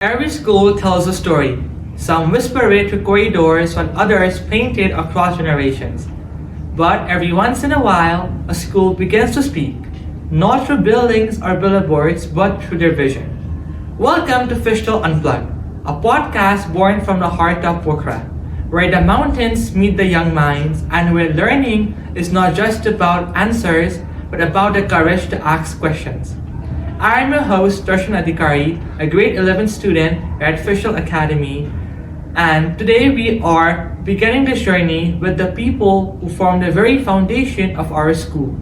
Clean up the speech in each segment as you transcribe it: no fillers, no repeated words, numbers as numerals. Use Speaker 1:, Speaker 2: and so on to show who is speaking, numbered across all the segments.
Speaker 1: Every school tells a story. Some whisper it through corridors while others paint it across generations. But every once in a while, a school begins to speak, not through buildings or billboards, but through their vision. Welcome to FISHTAIL Unplugged, a podcast born from the heart of Pokhara, where the mountains meet the young minds and where learning is not just about answers, but about the courage to ask questions. I am your host, Darshan Adhikari, a grade 11 student at Fishial Academy, and today we are beginning this journey with the people who form the very foundation of our school,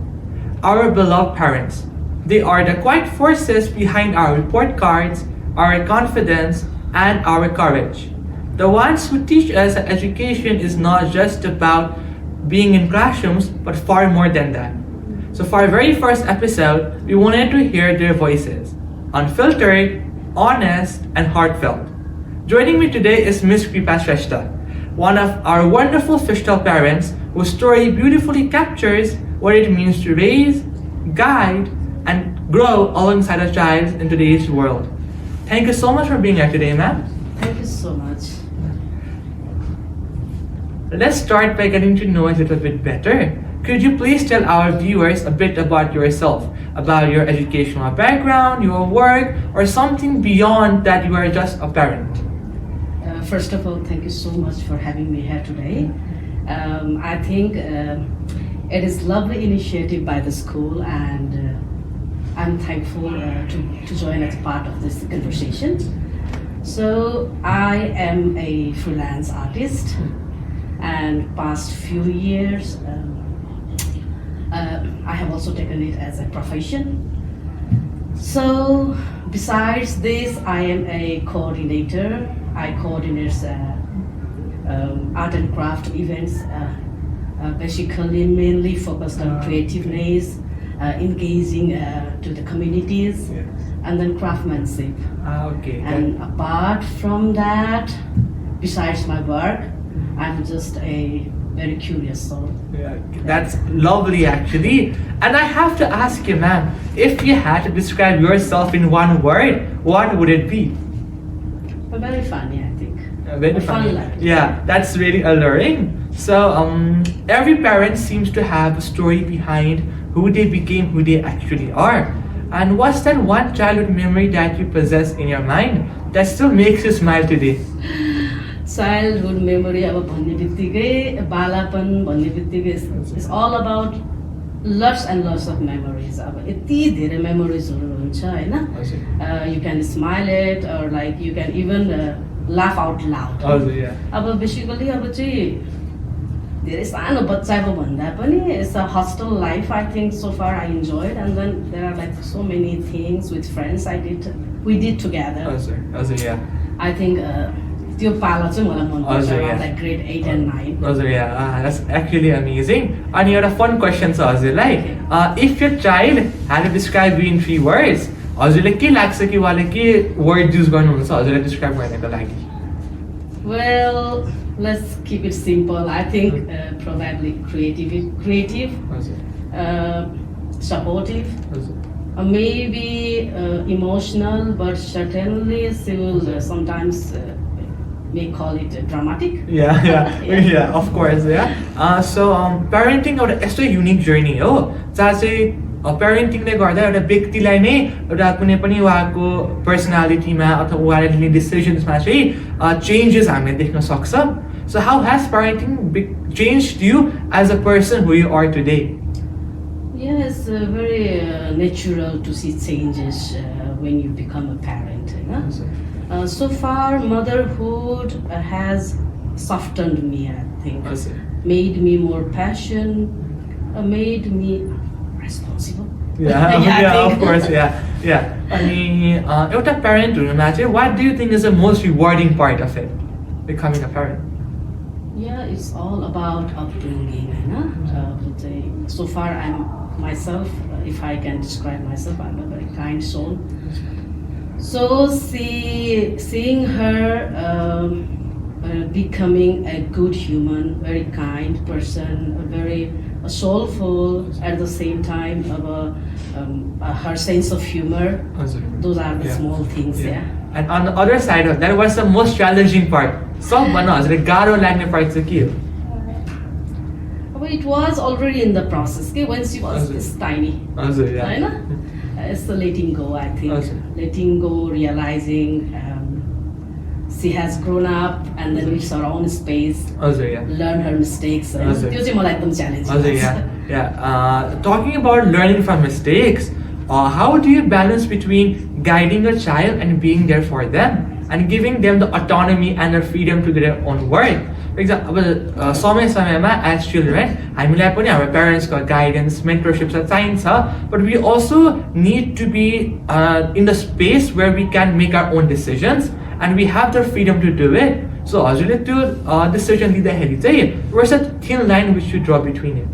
Speaker 1: our beloved parents. They are the quiet forces behind our report cards, our confidence, and our courage. The ones who teach us that education is not just about being in classrooms, but far more than that. So for our very first episode, we wanted to hear their voices, unfiltered, honest, and heartfelt. Joining me today is Miss Kreepa Shrestha, one of our wonderful Fishtail parents whose story beautifully captures what it means to raise, guide, and grow alongside a child in today's world. Thank you so much for being here today, ma'am.
Speaker 2: Thank you so much.
Speaker 1: Let's start by getting to know us a little bit better. Could you please tell our viewers a bit about yourself, about your educational background, your work, or something beyond that you are just a parent?
Speaker 2: First of all, thank you so much for having me here today. I think it is lovely initiative by the school, and I'm thankful to join as part of this conversation. So I am a freelance artist, and past few years I have also taken it as a profession. So besides this, I am a coordinator. I coordinate art and craft events, basically mainly focused on creativeness, engaging to the communities, and then craftsmanship.
Speaker 1: Okay.
Speaker 2: And apart from that, besides my work, I'm just a very curious soul.
Speaker 1: Yeah, that's lovely actually. And I have to ask you, ma'am, if you had to describe yourself in one word, what would it be?
Speaker 2: Very funny, I think.
Speaker 1: Very funny.
Speaker 2: Fun-like.
Speaker 1: Yeah, that's really alluring. So every parent seems to have a story behind who they became, who they actually are. And what's that one childhood memory that you possess in your mind that still makes you smile today?
Speaker 2: Childhood memory अब भन्ने बित्तिकै बालापन भन्ने बित्तिकै it's all about lots and lots of memories. अब यति धेरै मेमोरिजहरू हुन्छ हैन. You can smile it, or like you can even laugh out loud. अब basically अब चाहिँ धेरै सानो बच्चाको भन्दा पनि it's a hostel life. I think so far I enjoyed, and then there are like so many things with friends we did together. I think त्यो पाला चाहिँ मलाई मन पर्छ, around like grade 8 and 9.
Speaker 1: That's actually amazing. And you have a fun question to हजुरलाई. If your child had to describe you in 3 words, हजुरले के लाग्छ कि उहाँले के word use गर्नुहुन्छ हजुरलाई describe गर्नको लागि?
Speaker 2: Well, let's keep it simple. I think probably creative, supportive, maybe emotional, but certainly she will sometimes may call it dramatic.
Speaker 1: Yeah, of course, yeah. So parenting एउटा यस्तो युनिक जर्नी हो जहाँ चाहिँ पेरेन्टिङले गर्दा एउटा व्यक्तिलाई नै एउटा कुनै पनि उहाँको पर्सनालिटीमा अथवा उहाँले लिने डिसिजन्समा चाहिँ चेन्जेस हामीले देख्न सक्छ. So how has parenting changed you as a person who you are today?
Speaker 2: Yeah, it's very natural to see changes when you become a parent. So far, motherhood has softened me, I think. Made me more passionate, made me responsible.
Speaker 1: Of course, yeah. अनि एउटा parent हुनुमा चाहिँ what do you think is the most rewarding part of it, becoming a parent?
Speaker 2: Yeah, it's all about upbringing, so far I'm myself, if I can describe myself, I'm a very kind soul. So seeing her becoming a good human, very kind person, very soulful at the same time, her sense of humor. Those are the small things, yeah.
Speaker 1: And on the other side of that, what's the most challenging part? सबभन्दा हजुरले गाह्रो लाग्ने part चाहिँ के हो?
Speaker 2: It was already in the process. Okay, when she was this tiny,
Speaker 1: हजुर, yeah.
Speaker 2: It's the letting go. I think letting go, realizing she has grown up and then it's her own space. Learn her mistakes. त्यो चाहिँ मलाई एकदम challenge.
Speaker 1: Yeah. Talking about learning from mistakes, how do you balance between guiding a child and being there for them and giving them the autonomy and the freedom to do their own work? For example, समयमा as children, हामीलाई पनि our parents को guidance, mentorship चाहिन्छ, but we also need to be in the space where we can make our own decisions and we have the freedom to do it. So हजुरले त्यो decision लिँदाखेरि चाहिँ where's that thin line which you draw between it?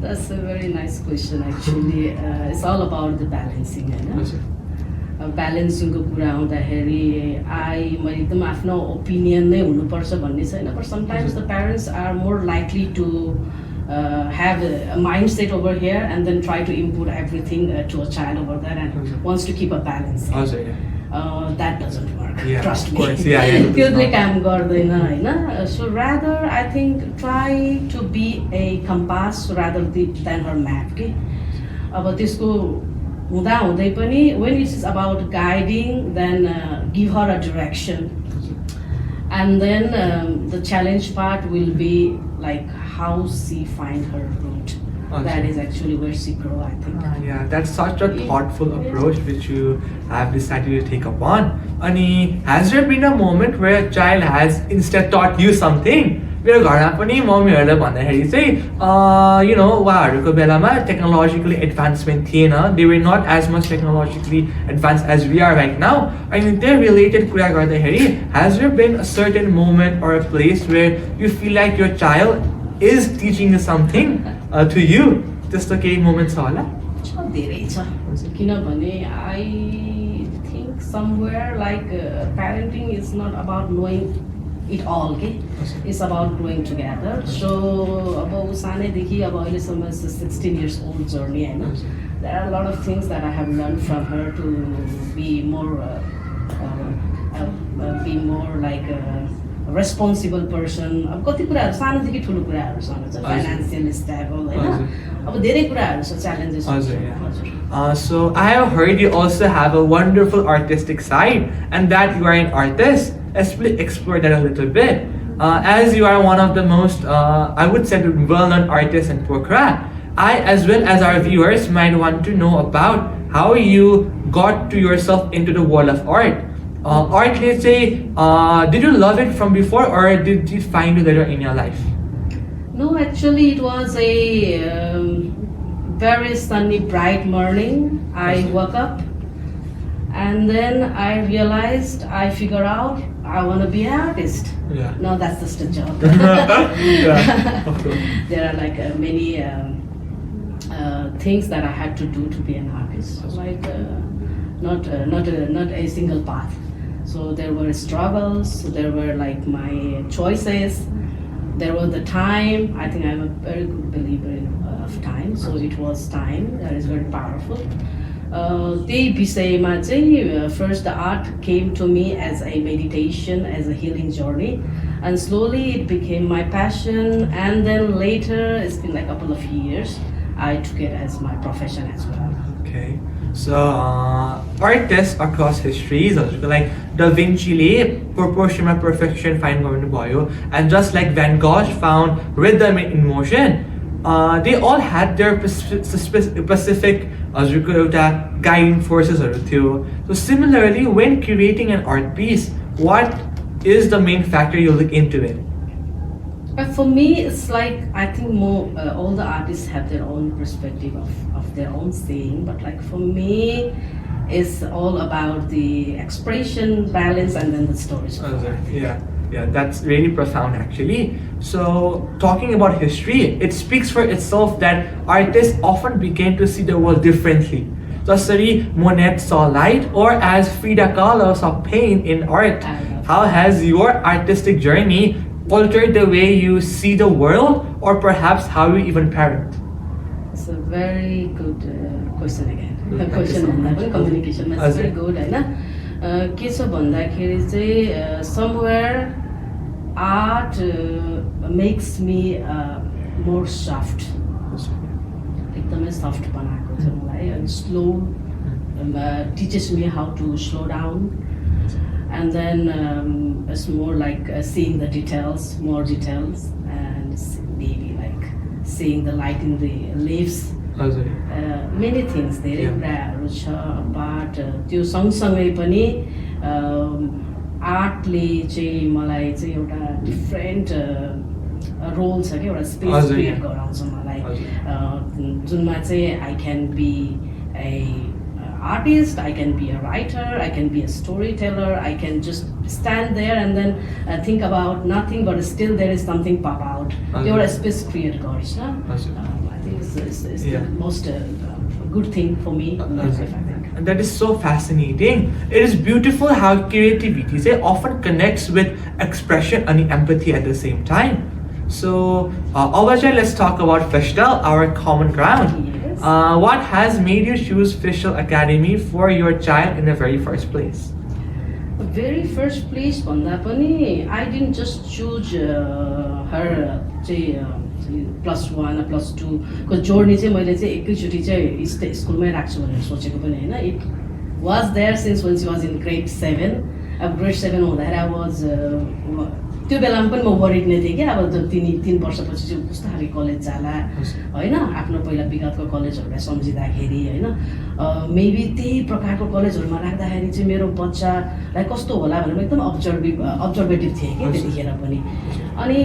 Speaker 2: That's a very nice question actually. It's all about the balancing, balancing को कुरा आउँदाखेरि मैले एकदम आफ्नो ओपिनियन नै हुनुपर्छ भन्ने छैन, but sometimes the parents are more likely to have a mindset over here and then try to input everything to a child over there and wants to keep a balance. That doesn't work. Trust me. त्यसले काम गर्दैन हैन. So rather I think try to be a compass rather than her map. के अब त्यसको हुँदा हुँदै पनि when it is about guiding, then give her a direction, and then the challenge part will be like how she find her route. That is actually where she grow, I think.
Speaker 1: Yeah, that's such a thoughtful approach which you have decided to take upon. Ani, has there been a moment where a child has instead taught you something? मेरो घरमा पनि मम्मीहरूले भन्दाखेरि चाहिँ उहाँहरूको बेलामा technologically advancement थिएन, they were not as much technologically advance as we are right now. अनि त्यो रिलेटेड कुरा गर्दाखेरि has there been a certain moment or a place where you feel like your child is teaching something to you? त्यस्तो केही moment छ होला?
Speaker 2: धेरै छ, किनभने I think somewhere like parenting is not about knowing it all, okay? It's about growing together. So अब सानैदेखि अब अहिलेसम्म 16 years old journey Hahn. There are a lot of things that I have learned from her to be more like a responsible person. अब कति कुराहरु सानोदेखि ठुलो कुराहरु छ, financial stable हैन. अब धेरै कुराहरु छ, challenges.
Speaker 1: So I have heard you also have a wonderful artistic side and that you are an artist. Let's explore that a little bit. As you are one of the most, I would say, well-known artists in Pokhara, I, as well as our viewers, might want to know about how you got to yourself into the world of art. Art, let's say, did you love it from before or did it find you later in your life?
Speaker 2: No, actually, it was a very sunny, bright morning. I woke up and then I realized, I figured out, I want to be an artist. No, that's just a job. There are like many things that I had to do to be an artist. Like not a single path. So there were struggles. There were like my choices. There was the time. I think I'm a very good believer of time. So it was time that is very powerful. त्यही विषयमा चाहिँ first the art came to me as a meditation, as a healing journey, and slowly it became my passion, and then later it's been like a couple of years I took it as my profession as well.
Speaker 1: Okay, so artists across histories like Da Vinci le proportion perfection find गर्नुभयो, and just like Van Gogh found rhythm in motion, they all had their specific guiding forces. So similarly, when creating an art piece, what is the main factor you look into it?
Speaker 2: For me, it's like I think more all the artists have their own perspective of their own saying, but like for me, it's all about the expression, balance, and then the stories.
Speaker 1: Yeah, that's really profound actually. So talking about history, it speaks for itself that artists often began to see the world differently. Just as Monet saw light, or as Frida Kahlo saw pain in art. How has your artistic journey altered the way you see the world, or perhaps how you even parent?
Speaker 2: It's a very good question again. Question on level communication. That's very good, right? के छ भन्दाखेरि चाहिँ somewhere art makes me more soft. एकदमै soft बनाएको छ मलाई and slow teaches me how to slow down and then it's more like seeing the details, more details and maybe like seeing the light in the leaves. Many things धेरै कुराहरू छ but त्यो सँगसँगै पनि आर्टले चाहिँ मलाई चाहिँ एउटा डिफ्रेन्ट रोल छ कि एउटा स्पेस क्रिएट गराउँछ मलाई जुनमा चाहिँ I can be a artist, I can be a writer, I can be a storyteller, I can just stand there and then think about nothing but still there is something pop out. You're a space create गर्छ. I think it's the most good thing for me in life, I think.
Speaker 1: And that is so fascinating. It is beautiful how creativity often connects with expression and empathy at the same time. So, Awaja, let's talk about Fishtail, our common ground. What has made you choose Fishial Academy for your child in the very first place?
Speaker 2: The very first place, भन्दा पनि I didn't just choose her +1 +2 को journey चाहिँ मैले चाहिँ एकैचोटि चाहिँ स्कुलमै राख्छु भनेर सोचेको पनि हैन. It was there since when she was in grade 7. अब grade 7 हुँदाखेरि I was त्यो बेलामा पनि म वरिड नै थिएँ कि अब 3 वर्षपछि चाहिँ कस्तो खाले कलेज जाला हैन आफ्नो पहिला विगतको कलेजहरुलाई सम्झिँदाखेरि हैन मेबी त्यही प्रकारको कलेजहरुमा राख्दाखेरि चाहिँ मेरो बच्चालाई कस्तो होला भनेर एकदम अब्जर्भेटिभ थिएँ कि त्यतिखेर पनि अनि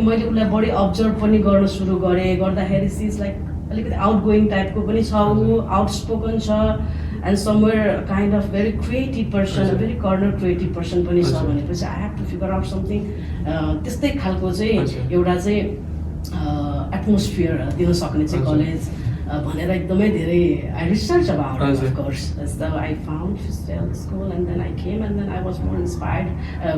Speaker 2: मैले उलाई बढी अब्जर्भ पनि गर्न सुरु गरे गर्दाखेरि सी इज लाइक अलिकति आउटगोइङ टाइपको पनि छ उ आउटस्पोकन छ and somewhere kind of very creative person, a very corner creative person पनि छ भनेपछि I have to figure out something त्यस्तै खालको चाहिँ एउटा चाहिँ एटमोस्फियर दिन सक्ने चाहिँ कलेज भनेर एकदमै धेरै I researched about it, of course. So I found Fishtail school and then I came and then I was more inspired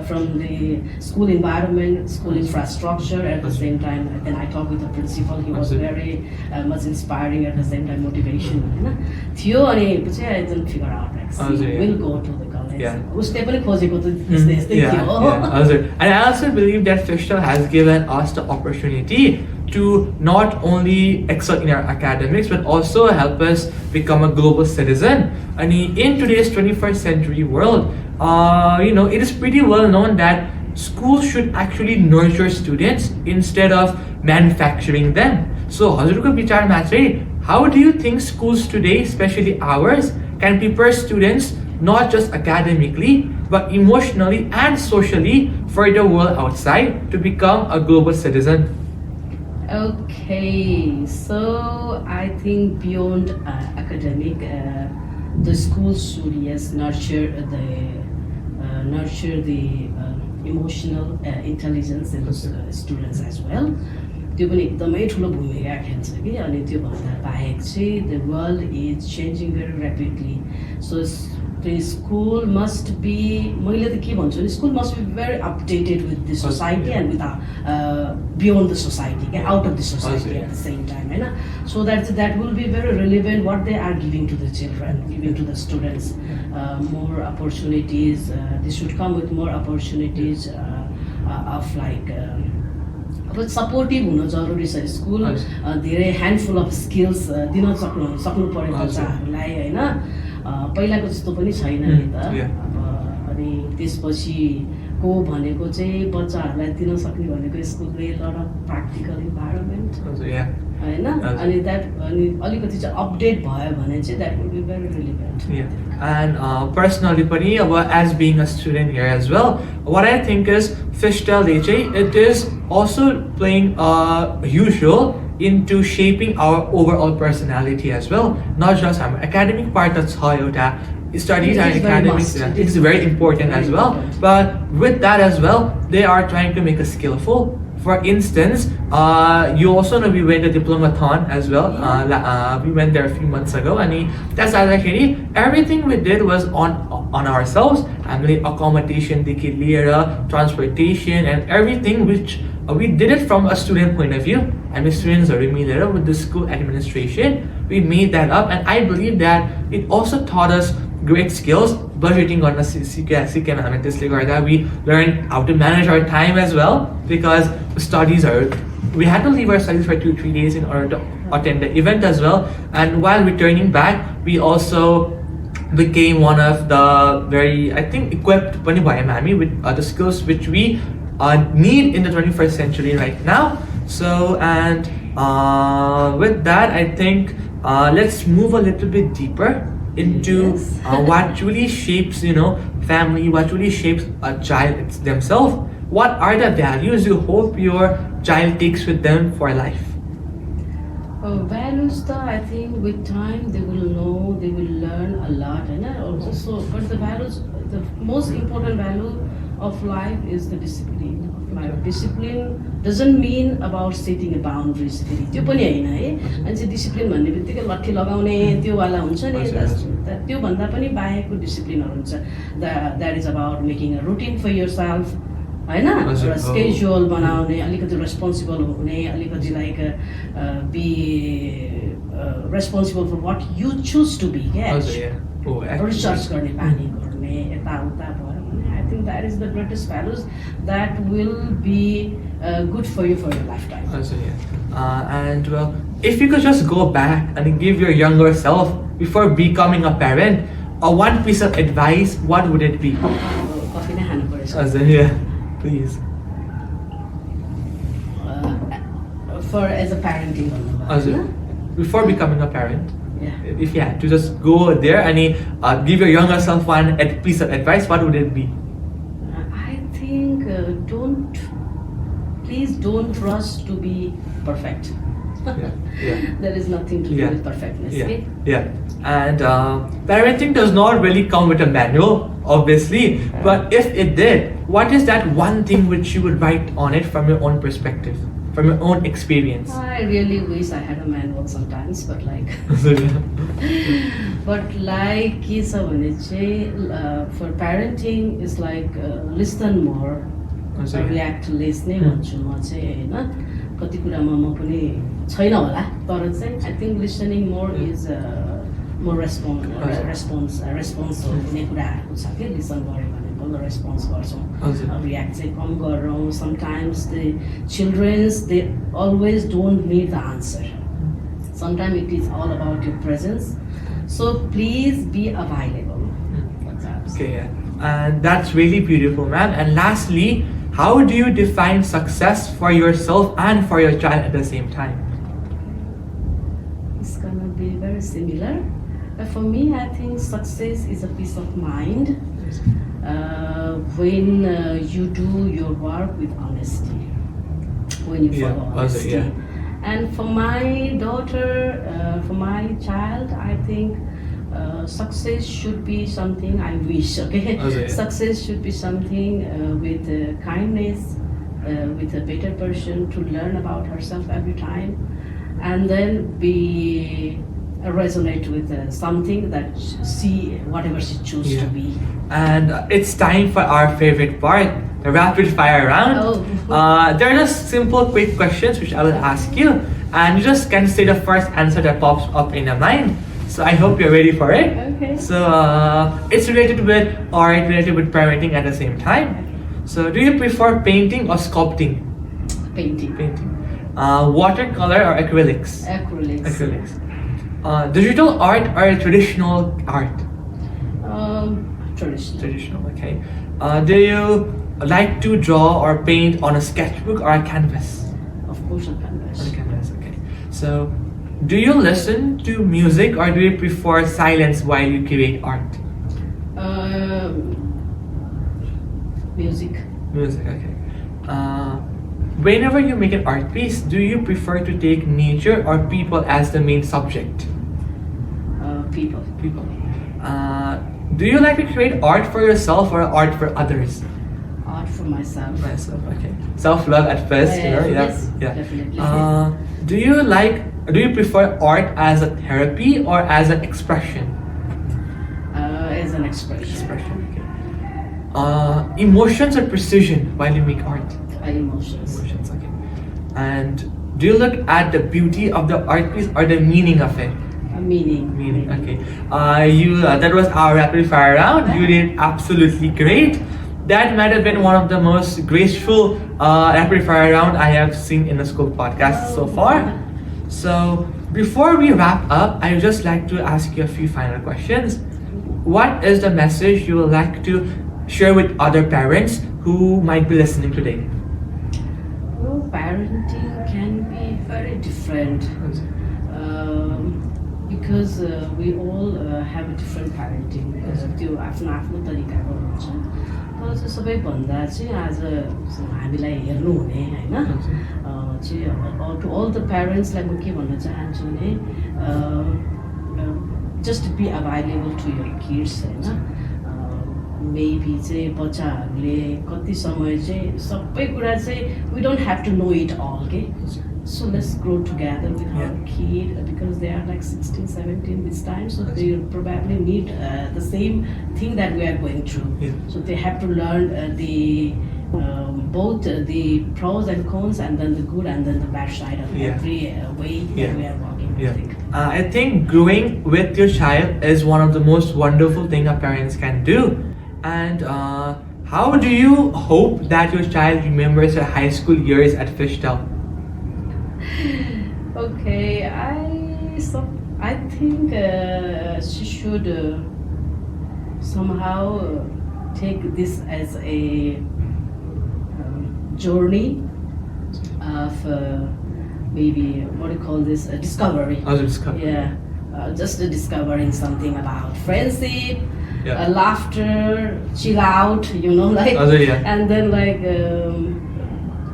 Speaker 2: from the school environment, school infrastructure at the same time. And then I talked with the principal, he was very much inspiring at the same time motivation. थियो अनि पछि I didn't figure out like we'll go to the college. उसले पनि खोजेको त त्यस्तै थियो.
Speaker 1: And I also believe that Fishtail has given us the opportunity to not only excel in our academics but also help us become a global citizen. And in today's 21st century world, it is pretty well known that schools should actually nurture students instead of manufacturing them. So, हजुरको विचारमा चाहिँ how do you think schools today, especially ours, can prepare students not just academically but emotionally and socially for the world outside to become a global citizen?
Speaker 2: Okay, so I think beyond academic, the schools should nurture the emotional intelligence in students as well. त्यो पनि एकदमै ठुलो भूमिका खेल्छ कि अनि त्यो भन्दा बाहेक चाहिँ the world is changing very rapidly. So the school must be, मैले त के भन्छु नि, school must be very updated with the society and with beyond the society, out of the society at the same time, हैन. So that will be very relevant what they are giving to the children, giving to the students, more opportunities. They should come with more opportunities of like अब supportive हुन जरुरी छ. School धेरै handful of skills दिन सक्नु पर्यो बच्चाहरूलाई हैन. पहिलाको जस्तो पनि छैन नि त. अनि त्यसपछि को भनेको चाहिँ बच्चाहरूलाई दिन सक्ने भनेको स्कुलले लट अफ प्र्याक्टिकल इन्भाइरोमेन्ट हैन. अनि अलिकति चाहिँ अपडेट भयो भने चाहिँ that will be very relevant.
Speaker 1: And personally, as being a student here as well, what I think is Fishtail, it is also playing a huge role into shaping our overall personality as well. Not just our academic part, that's how studies and academics, it is very important as well. But with that as well, they are trying to make us skillful. For instance, you also know we went to Diplomathon as well. We went there a few months ago, and that's actually everything we did was on ourselves. Accommodation, transportation, and everything which we did it from a student point of view. And the students are with the school administration. We made that up, and I believe that it also taught us great skills. Budgeting गर्न Chichen हामी, त्यसले गर्दा we learned how to manage our time as well, because studies are, we had to leave our studies for 2-3 days in order to attend the event as well. And while returning back, we also became one of the very, I think, equipped पनि भयौँ हामी with the skills which we need in the 21st century right now. So, and with that, I think let's move a little bit deeper into what truly shapes, family, what truly shapes a child themselves. What are the values you hope your child takes with them for life?
Speaker 2: Values, I think with time they will know, they will learn a lot, also. So, but the values, the most important value of life is the discipline of life. Discipline doesn't mean about setting a boundaries. त्यो पनि हैन है, अनि discipline भन्ने बित्तिकै लट्ठी लगाउने त्यो वाला हुन्छ नि, त्यो भन्दा पनि बाहेकको डिसिप्लिनहरु हुन्छ. That is about making a routine for yourself, हैन, र स्केड्युल बनाउने, अलिकति रेस्पोन्सिबल हुने, अलिकति like be responsible for what you choose to be. Research गर्ने, प्लानिङ गर्ने, यताउता भयो. I think that is the greatest values that will be good for you for your lifetime.
Speaker 1: And well, if you could just go back and give your younger self before becoming a parent one piece of advice, what would it be? Please.
Speaker 2: As a parenting.
Speaker 1: Before becoming a parent.
Speaker 2: Yeah.
Speaker 1: If you had to just go there and give your younger self one piece of advice, what would it be?
Speaker 2: I think please don't rush to be perfect. There is nothing to do with perfectness.
Speaker 1: And parenting does not really come with a manual, obviously, but if it did, what is that one thing which you would write on it from your own perspective, from your own experience?
Speaker 2: I really wish I had a manual sometimes, but like के छ भने चाहिँ for parenting is like listen more, react less नै भन्छु म चाहिँ, हैन. कति कुरामा म पनि छैन होला, तर चाहिँ I think listening more is more response हुने कुराहरु छ के, listen गर्यो भने बल्ल response गर्छौं, react चाहिँ कम गरौँ. Sometimes the childrens, they always don't need the answer. Sometimes it is all about your presence, so please be available.
Speaker 1: And that's really beautiful, ma'am. And lastly, how do you define success for yourself and for your child at the same time?
Speaker 2: It's gonna be very similar. But for me, I think success is a peace of mind when you do your work with honesty, when you follow honesty. And for my daughter, for my child, I think success should be something I wish, success should be something with kindness, with a better person, to learn about herself every time, and then be resonate with something that see whatever she chooses to be.
Speaker 1: And it's time for our favorite part, the rapid fire round. There are just simple quick questions which I will ask you, and you just can say the first answer that pops up in your mind. So I hope you're ready for it.
Speaker 2: Okay.
Speaker 1: So it's related with art, related with parenting at the same time. So do you prefer painting or sculpting?
Speaker 2: Painting.
Speaker 1: Watercolor or acrylics?
Speaker 2: Acrylics.
Speaker 1: Digital art or traditional art?
Speaker 2: Traditional.
Speaker 1: Okay. Do you like to draw or paint on a sketchbook or a canvas?
Speaker 2: Of course, on canvas.
Speaker 1: On a canvas, okay. So, do you listen to music or do you prefer silence while you create art?
Speaker 2: Music.
Speaker 1: Okay. Whenever you make an art piece, do you prefer to take nature or people as the main subject?
Speaker 2: People.
Speaker 1: Do you like to create art for yourself or art for others?
Speaker 2: Art for myself.
Speaker 1: Okay. Self-love at first,
Speaker 2: Yes, definitely.
Speaker 1: Do you prefer art as a therapy or as an expression?
Speaker 2: As an expression.
Speaker 1: Okay. Emotions or precision while you make art?
Speaker 2: Emotions.
Speaker 1: Okay. And do you look at the beauty of the art piece or the meaning of it?
Speaker 2: Meaning.
Speaker 1: Okay. That was our rapid fire round. You did absolutely great. That might have been one of the most graceful rapid fire round I have seen in the school podcast so far. So before we wrap up, I would just like to ask you a few final questions. What is the message you would like to share with other parents who might be listening today?
Speaker 2: Well, parenting can be very different because we all have a different parenting. त्यो आफ्नो तरिकाको हुन्छ तर चाहिँ सबैभन्दा चाहिँ आज हामीलाई हेर्नु हुने हैन चाहिँ to all the parents like म के भन्न चाहन्छु भने just be available to your kids Hahn maybe चाहिँ बच्चाहरूले कति समय चाहिँ सबै कुरा चाहिँ we don't have to know it all okay so let's grow together with our kid because they are like 16 17 this time so they probably need the same thing that we are going through so they have to learn both the pros and cons and then the good and then the bad side of every way that we are walking
Speaker 1: I think growing with your child is one of the most wonderful thing our parents can do. And how do you hope that your child remembers her high school years at Fishtail?
Speaker 2: Okay, I think she should somehow take this as a journey of maybe what do you call this? A discovery.
Speaker 1: Oh, discovery.
Speaker 2: Yeah, just discovering something about friendship. Laughter, chill out, you know, like, and then like,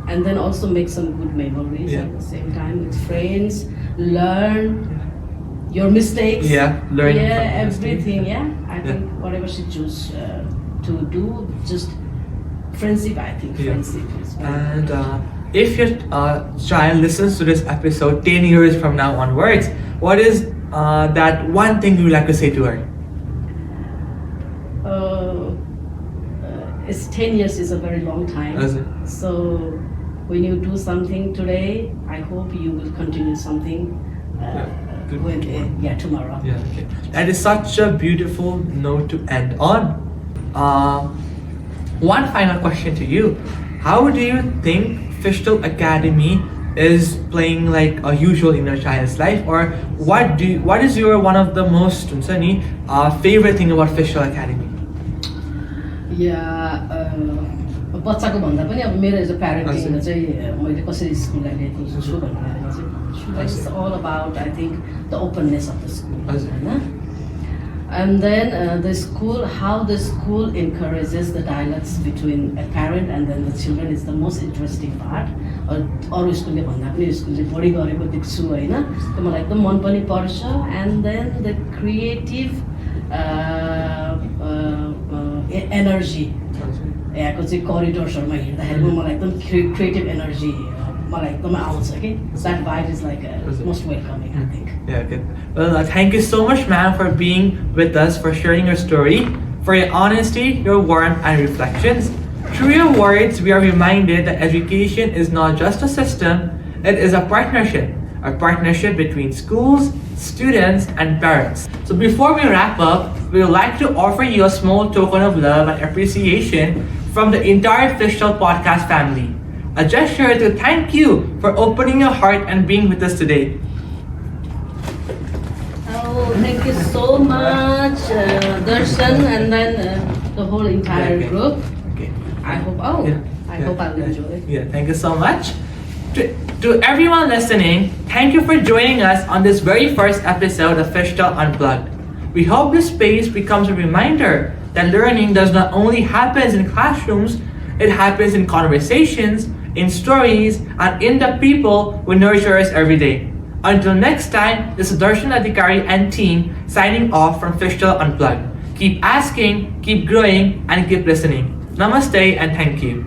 Speaker 2: and then also make some good memories at the same time with friends. Learn your mistakes.
Speaker 1: Learn.
Speaker 2: Everything. I think whatever she choose to do, just friendship. I think friendship is.
Speaker 1: And if your child listens to this episode 10 years from now onwards, what is that one thing you would like to say to her?
Speaker 2: It's 10 years is a very long time. So when you do something today, I hope you will continue something tomorrow.
Speaker 1: Okay. That is such a beautiful note to end on. One final question to you. How do you think Fishtail Academy is playing like a usual in your child's life, or what is your one of the most favorite thing about Fishtail Academy?
Speaker 2: बच्चाको भन्दा पनि अब मेरो as a प्यारेन्टिङमा चाहिँ मैले कसरी स्कुललाई लिएको छु भन्दाखेरि चाहिँ it's all about I think the openness of the school हैन and then the school, how the school encourages the dialogues between a parent and then the children is the most interesting part. अरू स्कुलले भन्दा पनि स्कुलले बढी गरेको देख्छु हैन त्यो मलाई एकदम मन पनि पर्छ and then the creative energy यहाँको चाहिँ करिडोर्सहरुमा हिँड्दाखेरि मलाई एकदम क्रिएटिभ एनर्जी मलाई एकदमै आउँछ के that vibe is like most welcoming I think.
Speaker 1: Good. Well, thank you so much, ma'am, for being with us, for sharing your story, for your honesty, your warmth, and reflections. Through your words, we are reminded that education is not just a system; it is a partnership between schools, students, and parents. So before we wrap up, we would like to offer you a small token of love and appreciation from the entire Fishtail podcast family. A gesture to thank you for opening your heart and being with us today.
Speaker 2: Oh, thank you so much, Darshan, and then the whole entire group.
Speaker 1: Okay.
Speaker 2: I hope. I hope I'll enjoy it.
Speaker 1: Thank you so much. To everyone listening, thank you for joining us on this very first episode of Fishtail Unplugged. We hope this space becomes a reminder that learning does not only happen in classrooms, it happens in conversations, in stories, and in the people who nurture us every day. Until next time, this is Darshan Adhikari and team signing off from Fishtail Unplugged. Keep asking, keep growing, and keep listening. Namaste and thank you.